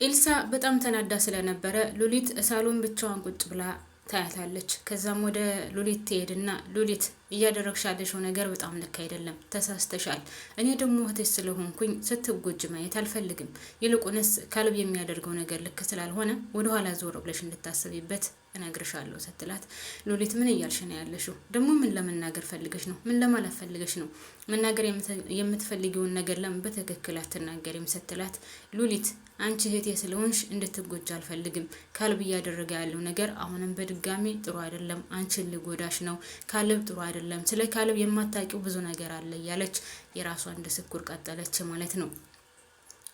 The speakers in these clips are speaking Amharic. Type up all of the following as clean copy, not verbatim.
ኤልሳ በጣም ተናዳ ስለነበረ ሉሊት ሳሎን ብቻዋን ቁጭ ብላ ታያታለች። ከዛም ወደ ሉሊት ትሄድና ሉሊት እያደረግሽ ያለሽው ነገር በጣም ልክ አይደለም፣ ተሳስተሻል። እኔ ደግሞ እህትሽ ስለሆንኩኝ ስትጎጅ ማየት አልፈልግም። ይልቁንስ ካሌብ የሚያደርገው ነገር ልክ ስላልሆነ ወደኋላ ዞር ብለሽ እንድታስቢበት እነግርሻለሁ ስትላት፣ ሉሊት ምን እያልሽ ነው ያለሽው? ደግሞ ምን ለመናገር ፈልገሽ ነው? ምን ለማለት ፈልገሽ ነው? መናገር የምትፈልጊውን ነገር ለምን በትክክል አትናገሪም? ስትላት፣ ሉሊት አንቺ እህቴ ስለሆንሽ እንድትጎጂ አልፈልግም። ካሌብ እያደረገ ያለው ነገር አሁንም በድጋሚ ጥሩ አይደለም። አንቺን ሊጎዳሽ ነው። ካሌብ ጥሩ አይደለም። ስለ ካሌብ የማታውቂው ብዙ ነገር አለ እያለች የራሷን ድስኩር ቀጠለች ማለት ነው።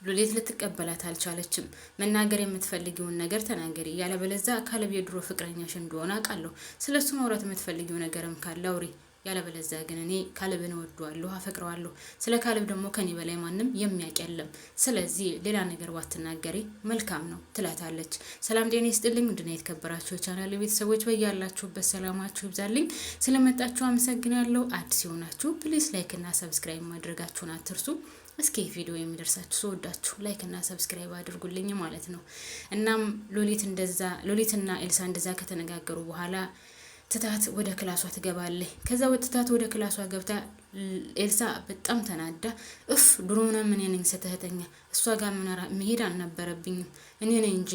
ሉሊት ልትቀበላት አልቻለችም። መናገር የምትፈልጊውን ነገር ተናገሪ፣ ያለበለዚያ ካሌብ የድሮ ፍቅረኛሽ እንደሆነ አውቃለሁ። ስለሱ ማውራት የምትፈልጊው ነገርም ካለ አውሪ፣ ያለበለዚያ ግን እኔ ካሌብን እወደዋለሁ፣ አፈቅረዋለሁ። ስለ ካሌብ ደግሞ ከኔ በላይ ማንም የሚያውቅ የለም። ስለዚህ ሌላ ነገር ባትናገሪ መልካም ነው ትላታለች። ሰላም ጤና ይስጥልኝ ውድና የተከበራችሁ የቻናሌ ቤተሰቦች በያላችሁበት ሰላማችሁ ይብዛልኝ። ስለመጣችሁ አመሰግናለሁ። አዲስ የሆናችሁ ፕሊዝ ላይክ እና ሰብስክራይብ ማድረጋችሁን አትርሱ። እስኪ ቪዲዮ የሚደርሳችሁ ሰወዳችሁ ላይክ እና ሰብስክራይብ አድርጉልኝ ማለት ነው። እናም ሉሊትና ኤልሳ እንደዛ ከተነጋገሩ በኋላ ትታት ወደ ክላሷ ትገባለች። ከዛ ትታት ወደ ክላሷ ገብታ ኤልሳ በጣም ተናዳ ድሮና ምን ነኝ ስተህተኛ እሷ ጋር መሄድ አልነበረብኝም እኔ ነኝ እንጂ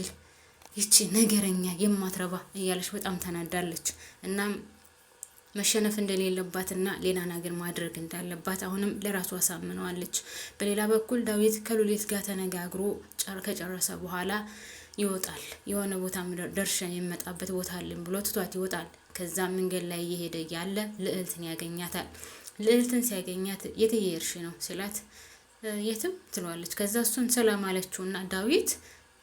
ይቺ ነገረኛ የማትረባ እያለች በጣም ተናዳለች። እናም መሸነፍ እንደሌለባትና ሌላ ነገር ማድረግ እንዳለባት አሁንም ለራሷ አሳምነዋለች። በሌላ በኩል ዳዊት ከሉሊት ጋር ተነጋግሮ ከጨረሰ በኋላ ይወጣል። የሆነ ቦታ ደርሸን የመጣበት ቦታ አለን ብሎ ትቷት ይወጣል። ከዛ መንገድ ላይ እየሄደ ያለ ልዕልትን ያገኛታል። ልዕልትን ሲያገኛት የት እየሄድሽ ነው ሲላት የትም ትለዋለች። ከዛ እሱን ሰላም አለችውና ዳዊት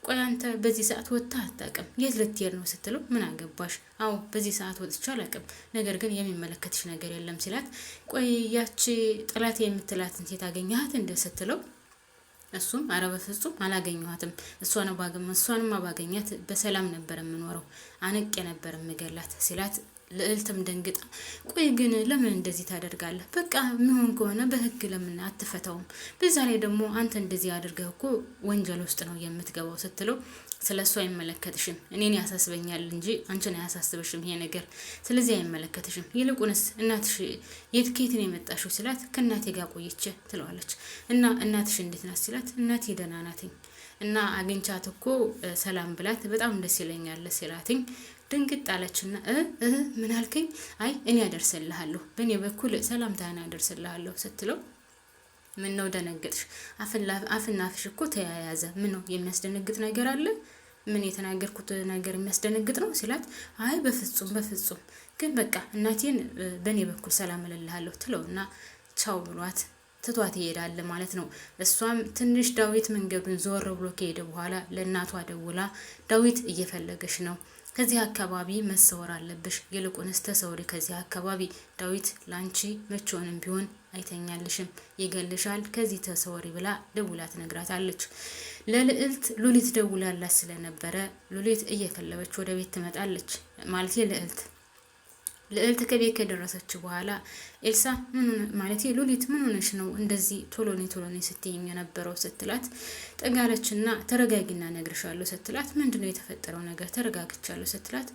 ቆይ አንተ በዚህ ሰዓት ወጥተህ አታውቅም፣ የት ልትሄድ ነው ስትለው ምን አገባሽ? አዎ በዚህ ሰዓት ወጥቼ አላውቅም፣ ነገር ግን የሚመለከትሽ ነገር የለም ሲላት ቆይ ያቺ ጠላት የምትላትን ሴት አገኘሃት እንደ ስትለው እሱም ኧረ በፍጹም አላገኘኋትም፣ እሷንማ ባገኛት በሰላም ነበር የምኖረው፣ አንቄ ነበር የምገላት ሲላት ልዕልትም ደንግጣ ቆይ ግን ለምን እንደዚህ ታደርጋለህ? በቃ የሚሆን ከሆነ በህግ ለምን አትፈታውም? በዛ ላይ ደግሞ አንተ እንደዚህ አድርገህ እኮ ወንጀል ውስጥ ነው የምትገባው ስትለው ስለሱ አይመለከትሽም፣ እኔን ያሳስበኛል እንጂ አንቺን አያሳስብሽም ይሄ ነገር፣ ስለዚህ አይመለከትሽም። ይልቁንስ እናትሽ ከየት ነው የመጣሽው ሲላት ከእናቴ ጋር ቆይቼ ትለዋለች። እና እናትሽ እንዴት ናት ሲላት እናቴ ደህና ናትኝ እና አግኝቻት እኮ ሰላም ብላት በጣም ደስ ይለኛል ሲላትኝ ድንግጥ አለችና ምን አልከኝ? አይ እኔ አደርስልሃለሁ፣ በእኔ በኩል ሰላምታን አደርስልሃለሁ ስትለው ምን ነው ደነገጥሽ? አፍና አፍሽ እኮ ተያያዘ። ምን ነው የሚያስደነግጥ ነገር አለ? ምን የተናገርኩት ነገር የሚያስደነግጥ ነው ሲላት አይ በፍጹም ግን በቃ እናቴን በእኔ በኩል ሰላም እልልሃለሁ ትለውና ቻው ብሏት ትቷት ይሄዳል ማለት ነው። እሷም ትንሽ ዳዊት መንገዱን ዞር ብሎ ከሄደ በኋላ ለእናቷ ደውላ ዳዊት እየፈለገሽ ነው፣ ከዚህ አካባቢ መሰወር አለብሽ፣ ይልቁንስ ተሰውሪ ከዚህ አካባቢ፣ ዳዊት ላንቺ መቼውንም ቢሆን አይተኛልሽም፣ ይገልሻል፣ ከዚህ ተሰወሪ ብላ ደውላ ትነግራታለች። ለልዕልት ሉሊት ደውላላት ስለነበረ ሉሊት እየከለበች ወደ ቤት ትመጣለች ማለት ልዕልት ከቤት ከደረሰች በኋላ ኤልሳ ሉሊት ምን ሆነሽ ነው እንደዚህ ቶሎኔ ስትይኝ የነበረው ስትላት ጠጋለችና ተረጋጊና ነግርሻለሁ ስትላት ምንድነው የተፈጠረው ነገር? ተረጋግቻለሁ ስትላት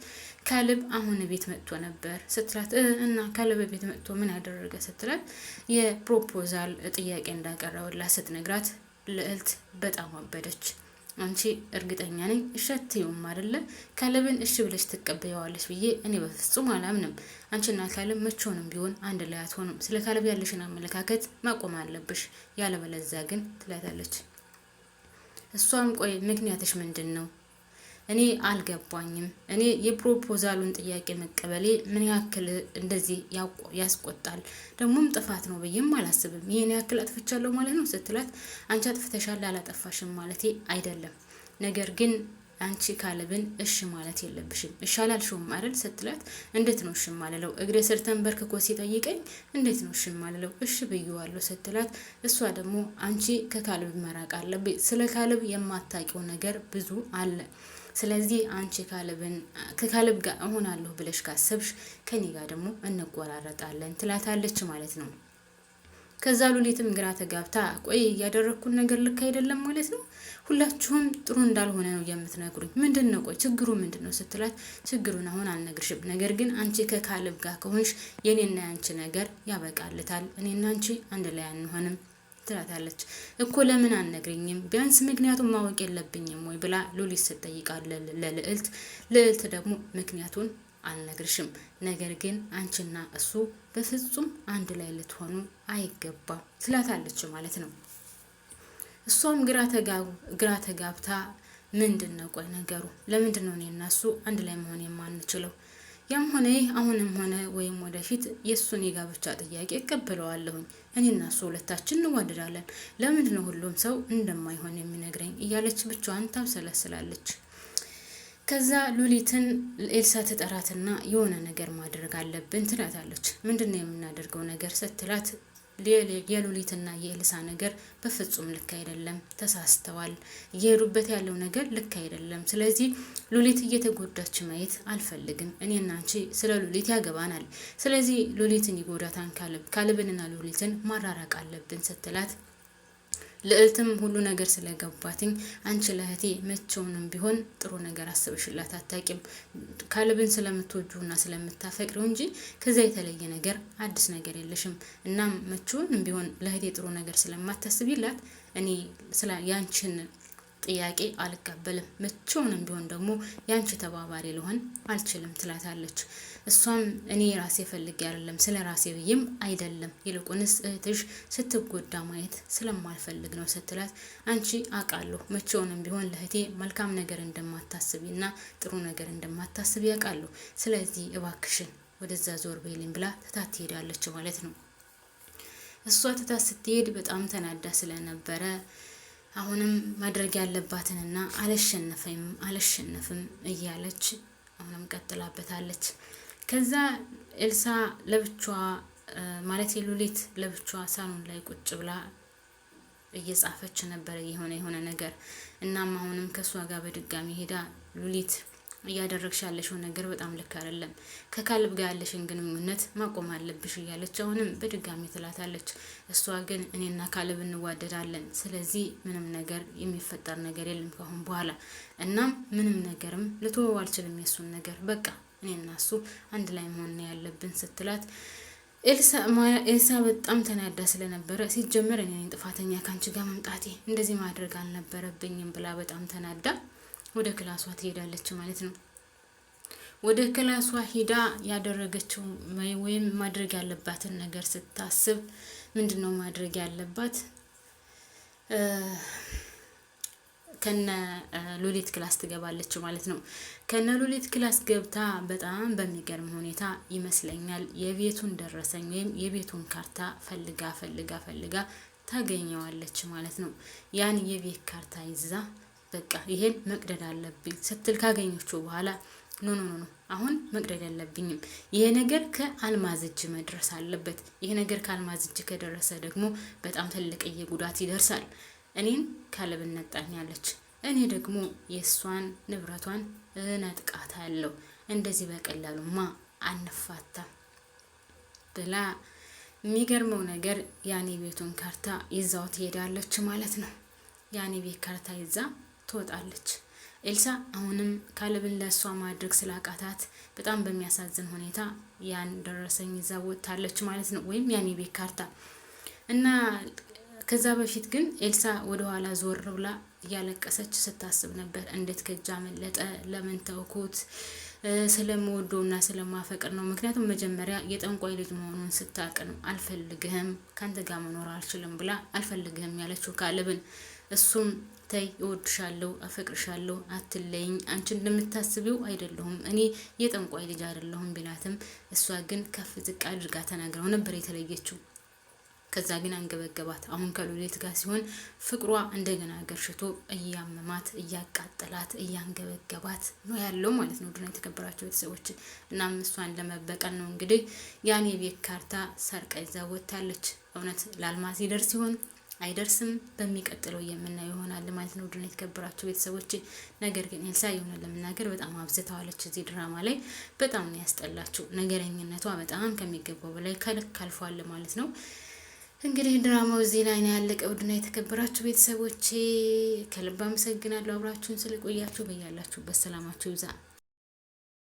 ካሌብ አሁን ቤት መጥቶ ነበር ስትላት እና ካሌብ ቤት መጥቶ ምን ያደረገ ስትላት የፕሮፖዛል ጥያቄ እንዳቀረበላት ስትነግራት ልዕልት በጣም አበደች። አንቺ እርግጠኛ ነኝ እሸትዩም አይደለ ካሌብን እሺ ብለሽ ትቀበያዋለሽ ብዬ እኔ በፍጹም አላምንም። አንቺና ካሌብ መቼውንም ቢሆን አንድ ላይ አትሆኑም። ስለ ካሌብ ያለሽን አመለካከት ማቆም አለብሽ፣ ያለበለዚያ ግን ትላታለች። እሷም ቆይ ምክንያትሽ ምንድን ነው? እኔ አልገባኝም። እኔ የፕሮፖዛሉን ጥያቄ መቀበሌ ምን ያክል እንደዚህ ያስቆጣል? ደግሞም ጥፋት ነው ብዬም አላስብም። ይሄን ያክል አጥፍቻለሁ ማለት ነው ስትላት አንቺ አጥፍተሻል አላጠፋሽም ማለቴ አይደለም፣ ነገር ግን አንቺ ካሌብን እሺ ማለት የለብሽም። እሺ አላልሽውም አይደል ስትላት እንዴት ነው እሺ ማለለው? እግሬ ስር ተንበርክኮ ሲጠይቀኝ እንዴት ነው እሺ ማለለው? እሺ ብዬዋለሁ ስትላት እሷ ደግሞ አንቺ ከካሌብ መራቅ አለብሽ፣ ስለ ካሌብ የማታውቂው ነገር ብዙ አለ፣ ስለዚህ አንቺ ከካሌብ ጋር እሆናለሁ ብለሽ ካሰብሽ ከኔ ጋር ደግሞ እንቆራረጣለን ትላታለች ማለት ነው። ከዛ ሉሊትም ግራ ተጋብታ ቆይ ያደረኩት ነገር ልክ አይደለም ማለት ነው፣ ሁላችሁም ጥሩ እንዳልሆነ ነው የምትነግሩኝ፣ ምንድነው ቆይ ችግሩ ምንድነው ስትላት፣ ችግሩን አሁን አልነግርሽም፣ ነገር ግን አንቺ ከካልብ ጋር ከሆንሽ የኔና ያንቺ ነገር ያበቃልታል፣ እኔና አንቺ አንድ ላይ አንሆንም ትላታለች። እኮ ለምን አልነግሪኝም? ቢያንስ ምክንያቱም ማወቅ የለብኝም ወይ ብላ ሉሊት ስትጠይቃት ለልዕልት፣ ልዕልት ደግሞ ምክንያቱን አልነግርሽም፣ ነገር ግን አንቺና እሱ በፍጹም አንድ ላይ ልትሆኑ አይገባም ትላታለች ማለት ነው። እሷም ግራ ተጋብታ ምንድን ነው ቆይ ነገሩ ለምንድን ነው እኔና እሱ አንድ ላይ መሆን የማንችለው? ያም ሆነ ይህ አሁንም ሆነ ወይም ወደፊት የእሱን የጋብቻ ጥያቄ እቀበለዋለሁኝ። እኔና እሱ ሁለታችን እንዋደዳለን። ለምንድን ነው ሁሉም ሰው እንደማይሆን የሚነግረኝ? እያለች ብቻዋን ታብሰለስላለች። ከዛ ሉሊትን ኤልሳ ትጠራትና የሆነ ነገር ማድረግ አለብን ትላታለች። ምንድን ነው የምናደርገው ነገር ስትላት፣ የሉሊትና የኤልሳ ነገር በፍጹም ልክ አይደለም፣ ተሳስተዋል። እየሄዱበት ያለው ነገር ልክ አይደለም። ስለዚህ ሉሊት እየተጎዳች ማየት አልፈልግም። እኔና አንቺ ስለ ሉሊት ያገባናል። ስለዚህ ሉሊትን ይጎዳታን ካልብንና ሉሊትን ማራራቅ አለብን ስትላት፣ ልዕልትም ሁሉ ነገር ስለገባትኝ አንቺ ለእህቴ መቼውንም ቢሆን ጥሩ ነገር አስበሽላት አታቂም፣ ካልብን ስለምትወጁና ስለምታፈቅረው እንጂ ከዛ የተለየ ነገር አዲስ ነገር የለሽም። እናም መቼውንም ቢሆን ለእህቴ ጥሩ ነገር ስለማታስቢላት እኔ ያንቺን ጥያቄ አልቀበልም፣ መቼውንም ቢሆን ደግሞ ያንቺ ተባባሪ ልሆን አልችልም ትላታለች። እሷም እኔ ራሴ ፈልጌ አይደለም ስለ ራሴ ብዬም አይደለም፣ ይልቁንስ እህትሽ ስትጎዳ ማየት ስለማልፈልግ ነው ስትላት፣ አንቺ አውቃለሁ መቼውንም ቢሆን ለእህቴ መልካም ነገር እንደማታስቢና ጥሩ ነገር እንደማታስቢ ያውቃለሁ። ስለዚህ እባክሽን ወደዛ ዞር በይልኝ ብላ ትታት ትሄዳለች ማለት ነው። እሷ ትታት ስትሄድ በጣም ተናዳ ስለነበረ አሁንም ማድረግ ያለባትንና አልሸነፍም እያለች አሁንም ቀጥላበታለች። ከዛ ኤልሳ ለብቻዋ ማለት ሉሊት ለብቻዋ ሳሎን ላይ ቁጭ ብላ እየጻፈች ነበር የሆነ ነገር። እናም አሁንም ከሷ ጋር በድጋሚ ሄዳ ሉሊት እያደረግሽ ያለሽው ነገር በጣም ልክ አይደለም፣ ከካልብ ጋር ያለሽን ግንኙነት ማቆም አለብሽ እያለች አሁንም በድጋሚ ትላታለች። እሷ ግን እኔና ካልብ እንዋደዳለን፣ ስለዚህ ምንም ነገር የሚፈጠር ነገር የለም ካሁን በኋላ፣ እናም ምንም ነገርም ልተወው አልችልም የሱን ነገር፣ በቃ እኔና እሱ አንድ ላይ መሆን ያለብን ስትላት፣ ኤልሳ በጣም ተናዳ ስለነበረ ሲጀመር እኔ ነኝ ጥፋተኛ ካንቺ ጋር መምጣቴ፣ እንደዚህ ማድረግ አልነበረብኝም ብላ በጣም ተናዳ ወደ ክላሷ ትሄዳለች ማለት ነው። ወደ ክላሷ ሄዳ ያደረገችው ወይም ማድረግ ያለባትን ነገር ስታስብ፣ ምንድነው ማድረግ ያለባት? ከነ ሉሊት ክላስ ትገባለች ማለት ነው። ከነ ሉሊት ክላስ ገብታ በጣም በሚገርም ሁኔታ ይመስለኛል የቤቱን ደረሰኝ ወይም የቤቱን ካርታ ፈልጋ ታገኘዋለች ማለት ነው። ያን የቤት ካርታ ይዛ በቃ ይሄን መቅደድ አለብኝ ስትል ካገኘችው በኋላ ኖ አሁን መቅደድ ያለብኝም ይሄ ነገር ከአልማዝ እጅ መድረስ አለበት። ይሄ ነገር ከአልማዝ እጅ ከደረሰ ደግሞ በጣም ትልቅዬ ጉዳት ይደርሳል። እኔን ካልብ ነጣኛለች፣ እኔ ደግሞ የእሷን ንብረቷን እነጥቃታለሁ፣ እንደዚህ በቀላሉማ አንፋታም ብላ የሚገርመው ነገር ያኔ ቤቱን ካርታ ይዛው ትሄዳለች ማለት ነው። ያኔ ቤት ካርታ ይዛ ትወጣለች። ኤልሳ አሁንም ካልብን ለሷ ማድረግ ስላቃታት በጣም በሚያሳዝን ሁኔታ ያን ደረሰኝ ይዛ ወጣለች ማለት ነው፣ ወይም ያኔ ቤት ካርታ እና ከዛ በፊት ግን ኤልሳ ወደ ኋላ ዞር ብላ እያለቀሰች ስታስብ ነበር። እንዴት ከእጇ መለጠ? ለምን ተውኩት? ስለምወደውና ስለማፈቅር ነው። ምክንያቱም መጀመሪያ የጠንቋይ ልጅ መሆኑን ስታውቅ ነው አልፈልግህም፣ ካንተ ጋር መኖር አልችልም ብላ አልፈልግህም ያለችው ካልብን። እሱም ተይ እወድሻለሁ፣ አፈቅርሻለሁ፣ አትለይኝ፣ አንቺ እንደምታስቢው አይደለሁም፣ እኔ የጠንቋይ ልጅ አይደለሁም ቢላትም እሷ ግን ከፍ ዝቅ አድርጋ ተናግረው ነበር የተለየችው። ከዛ ግን አንገበገባት። አሁን ከሉሊት ጋር ሲሆን ፍቅሯ እንደገና ገርሽቶ እያመማት እያቃጠላት እያንገበገባት ነው ያለው ማለት ነው። ድና የተከበራቸው ቤተሰቦች እናም እሷን ለመበቀል ነው እንግዲህ ያን የቤት ካርታ ሰርቃ ይዛ ወጥታለች። እውነት ለአልማዝ ይደርስ ሲሆን አይደርስም በሚቀጥለው የምናየው ይሆናል ማለት ነው። ድና የተከበራቸው ቤተሰቦች ነገር ግን ኤልሳ የሆነ ለመናገር በጣም አብዝታዋለች እዚህ ድራማ ላይ በጣም ነው ያስጠላችሁ። ነገረኝነቷ በጣም ከሚገባው በላይ ከልክ አልፏል ማለት ነው። እንግዲህ ድራማው እዚህ ላይ ነው ያለቀው። ውድና የተከበራችሁ ቤተሰቦቼ ከልብ አመሰግናለሁ አብራችሁን ስለቆያችሁ። በያላችሁበት ሰላማችሁ ይብዛ።